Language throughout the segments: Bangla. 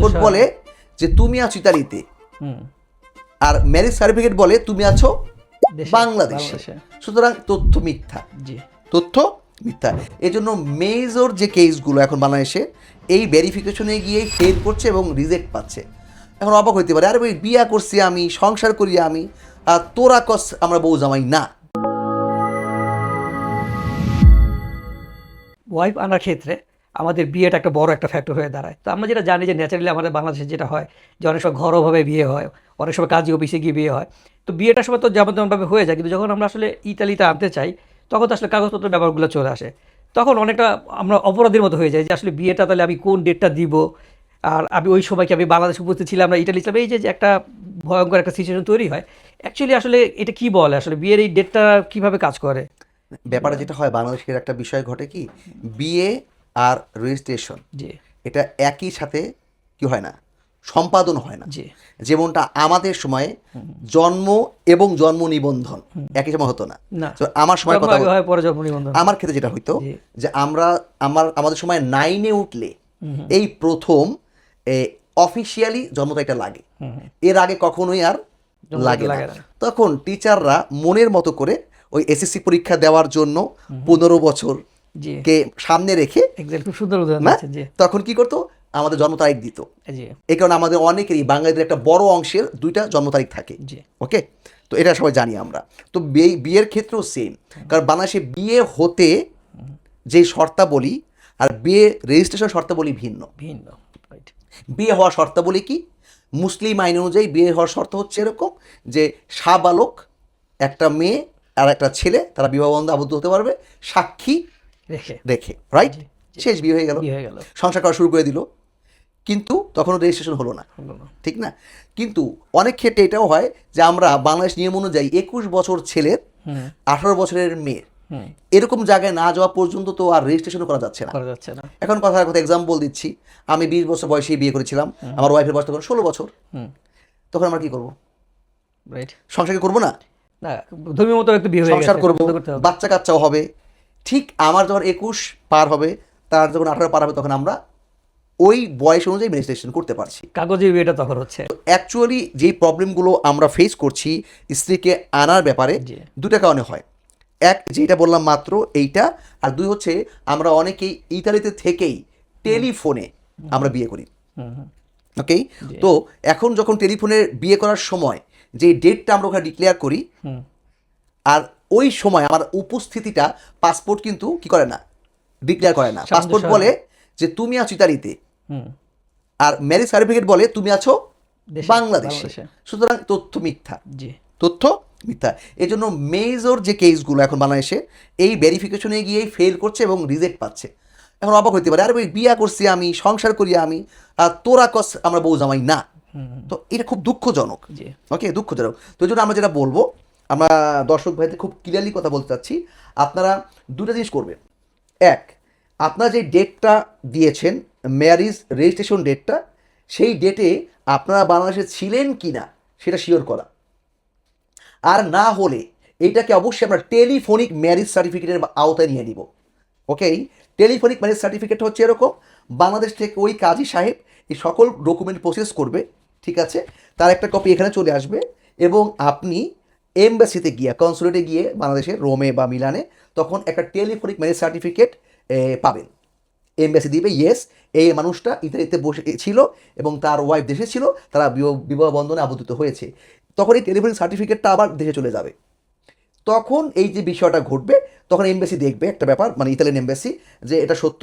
পাসপোর্ট বলে যে তুমি আছো ইতালিতে, আর ম্যারেজ সার্টিফিকেট বলে তুমি আছো বাংলাদেশে। সুতরাং তথ্য মিথ্যা, তথ্য মিথ্যা। এই জন্য মেজর যে কেসগুলো এখন বাংলাদেশে এই ভেরিফিকেশনে গিয়ে ফেল করছে এবং রিজেক্ট পাচ্ছে। এখন অবাক হইতে পারে, আরে ভাই বিয়া করছি আমি, সংসার করি আমি, আর তোরা কস আমরা বউ জামাই না। ওয়াইফ আনার ক্ষেত্রে আমাদের বিয়েটা একটা বড় একটা ফ্যাক্টর হয়ে দাঁড়ায়। তো আমরা যেটা জানি যে ন্যাচারালি আমাদের বাংলাদেশে যেটা হয় যে অনেক সময় ঘরোয়াভাবে বিয়ে হয়, অনেক সময় কাজী অফিসে গিয়ে বিয়ে হয়। তো বিয়েটার সময় তো যেমন তেমনভাবে হয়ে যায়, কিন্তু যখন আমরা আসলে ইতালিতে আনতে চাই তখন তো আসলে কাগজপত্র ব্যাপারগুলো চলে আসে। তখন অনেকটা আমরা অপরাধীর মতো হয়ে যাই যে আসলে বিয়েটা তাহলে আমি কোন ডেটটা দিব, আর আমি ওই সময় কি আমি বাংলাদেশে উপস্থিত ছিলাম না ইটালি ছিলাম, এই যে একটা ভয়ঙ্কর একটা সিচুয়েশন তৈরি হয়। অ্যাকচুয়ালি আসলে এটা কি বলে, আসলে বিয়ের এই ডেটটা কীভাবে কাজ করে? ব্যাপারে যেটা হয় বাংলাদেশের একটা বিষয় ঘটে কি, বিয়ে আর রেজিস্ট্রেশন এটা একই সাথে কি হয় না, সম্পাদন হয় না। যেমনটা আমাদের সময়ে জন্ম এবং জন্ম নিবন্ধন একই সময় হতো না। আমার সময় কথা, আমার ক্ষেত্রে যেটা হইতো যে আমাদের সময় 9-এ উঠলে এই প্রথম অফিসিয়ালি জন্ম তারিখটা লাগে, এর আগে কখনোই আর লাগে না। তখন টিচাররা মনের মতো করে ওই এসএসসি পরীক্ষা দেওয়ার জন্য 15 বছর কে সামনে রেখে তখন কি করতো, আমাদের জন্ম তারিখ দিত। এই কারণে আমাদের অনেকেরই বাঙালিদের একটা বড় অংশের 2টা জন্ম তারিখ থাকে। ওকে, তো এটা সবাই জানি আমরা। তো বিয়ের ক্ষেত্রেও সেম, কারণ বাংলাদেশে বিয়ে হতে যে শর্তাবলী আর বিয়ে রেজিস্ট্রেশন শর্তাবলী ভিন্ন ভিন্ন। বিয়ে হওয়ার শর্তাবলী কি, মুসলিম আইন অনুযায়ী বিয়ে হওয়ার শর্ত হচ্ছে এরকম যে সাবালক একটা মেয়ে আর একটা ছেলে তারা বিবাহ বন্ধনে আবদ্ধ হতে পারবে সাক্ষী রেখে, রাইট? শেষ, বিয়ে হয়ে গেল, সংসার করা শুরু করে দিল। কিন্তু তখনও রেজিস্ট্রেশন হলো না, ঠিক না? কিন্তু অনেক ক্ষেত্রে এটাও হয় যে আমরা বাংলাদেশ নিয়ম অনুযায়ী 21 বছর ছেলের 18 বছরের মেয়ের এরকম জায়গায় না যাওয়া পর্যন্ত তো আর রেজিস্ট্রেশন করা যাচ্ছে না। এখন কথার কথা এক্সাম্পল দিচ্ছি, আমি 20 বছর বয়সে বিয়ে করেছিলাম, আমার ওয়াইফের বয়স তখন 16 বছর, তখন আমরা কি করবো? সংসার করবো না, সংসার করবো, বাচ্চা কাচ্চাও হবে। ঠিক আমার যখন 21 পার হবে, তার যখন 18 পার হবে, তখন আমরা ওই বয়স অনুযায়ী রেজিস্ট্রেশন করতে পারছি, কাগজের বিয়েটা তখন হচ্ছে। অ্যাকচুয়ালি যেই প্রবলেমগুলো আমরা ফেস করছি স্ত্রীকে আনার ব্যাপারে, 2টা কারণে হয়। এক, যেটা বললাম মাত্র এইটা, আর 2 হচ্ছে আমরা অনেকেই ইতালিতে থেকেই টেলিফোনে আমরা বিয়ে করি। ওকে, তো এখন যখন টেলিফোনে বিয়ে করার সময় যে ডেটটা আমরা ওখানে ডিক্লেয়ার করি, আর ওই সময় আমার উপস্থিতিটা পাসপোর্ট কিন্তু কি করে না, ডিক্লেয়ার করে না। পাসপোর্ট বলে যে তুমি আছো ইতালিতে, আর ম্যারেজ সার্টিফিকেট বলে তুমি আছো বাংলাদেশে। সুতরাং তথ্য মিথ্যা, তথ্য মিথ্যা। এই জন্য মেজর যে কেসগুলো এখন বাংলাদেশে এই ভেরিফিকেশনে গিয়ে ফেল করছে এবং রিজেক্ট পাচ্ছে। এখন অবাক হইতে পারে, আরে ভাই বিয়া করছি আমি, সংসার করি আমি, আর তোরা কস আমরা বউ জামাই না। তো এটা খুব দুঃখজনক। ওকে, দুঃখজনক। তো এই জন্য আমরা যেটা বলবো, আমরা দর্শক ভাইদের খুব ক্লিয়ারলি কথা বলতে চাচ্ছি, আপনারা 2টা জিনিস করবেন। এক, আপনারা যে ডেটটা দিয়েছেন ম্যারেজ রেজিস্ট্রেশন ডেটটা, সেই ডেটে আপনারা বাংলাদেশে ছিলেন কি না সেটা শিওর করা। আর না হলে এইটাকে অবশ্যই আমরা টেলিফোনিক ম্যারেজ সার্টিফিকেটের আওতায় নিয়ে নিব। ওকে, টেলিফোনিক ম্যারেজ সার্টিফিকেট হচ্ছে এরকম, বাংলাদেশ থেকে ওই কাজী সাহেব এই সকল ডকুমেন্ট প্রসেস করবে, ঠিক আছে? তার একটা কপি এখানে চলে আসবে, এবং আপনি এমবাসিতে গিয়ে, কনসুলেটে গিয়ে বাংলাদেশের রোমে বা মিলানে, তখন একটা টেলিফোনিক ম্যারেজ সার্টিফিকেট পাবেন। এমবাসি দিবে ইয়েস এই মানুষটা ইতালিতে বসে ছিল এবং তার ওয়াইফ দেশে ছিল, তারা বিবাহ বন্ধনে আবদ্ধ হয়েছে। তখন এই টেলিফোনিক সার্টিফিকেটটা আবার দেশে চলে যাবে। তখন এই যে বিষয়টা ঘটবে, তখন এমবাসি দেখবে একটা ব্যাপার, মানে ইতালিয়ান এমবাসি, যে এটা সত্য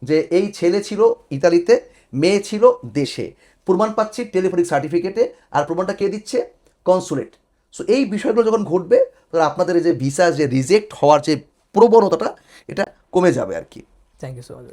যে এই ছেলে ছিল ইতালিতে, মেয়ে ছিল দেশে, প্রমাণ পাচ্ছি টেলিফোনিক সার্টিফিকেটে, আর প্রমাণটা কে দিচ্ছে? কনসুলেট। সো এই বিষয়গুলো যখন ঘটবে, তখন আপনাদের এই যে ভিসা যে রিজেক্ট হওয়ার যে প্রবণতাটা, এটা কমে যাবে আর কি। Thank you so much.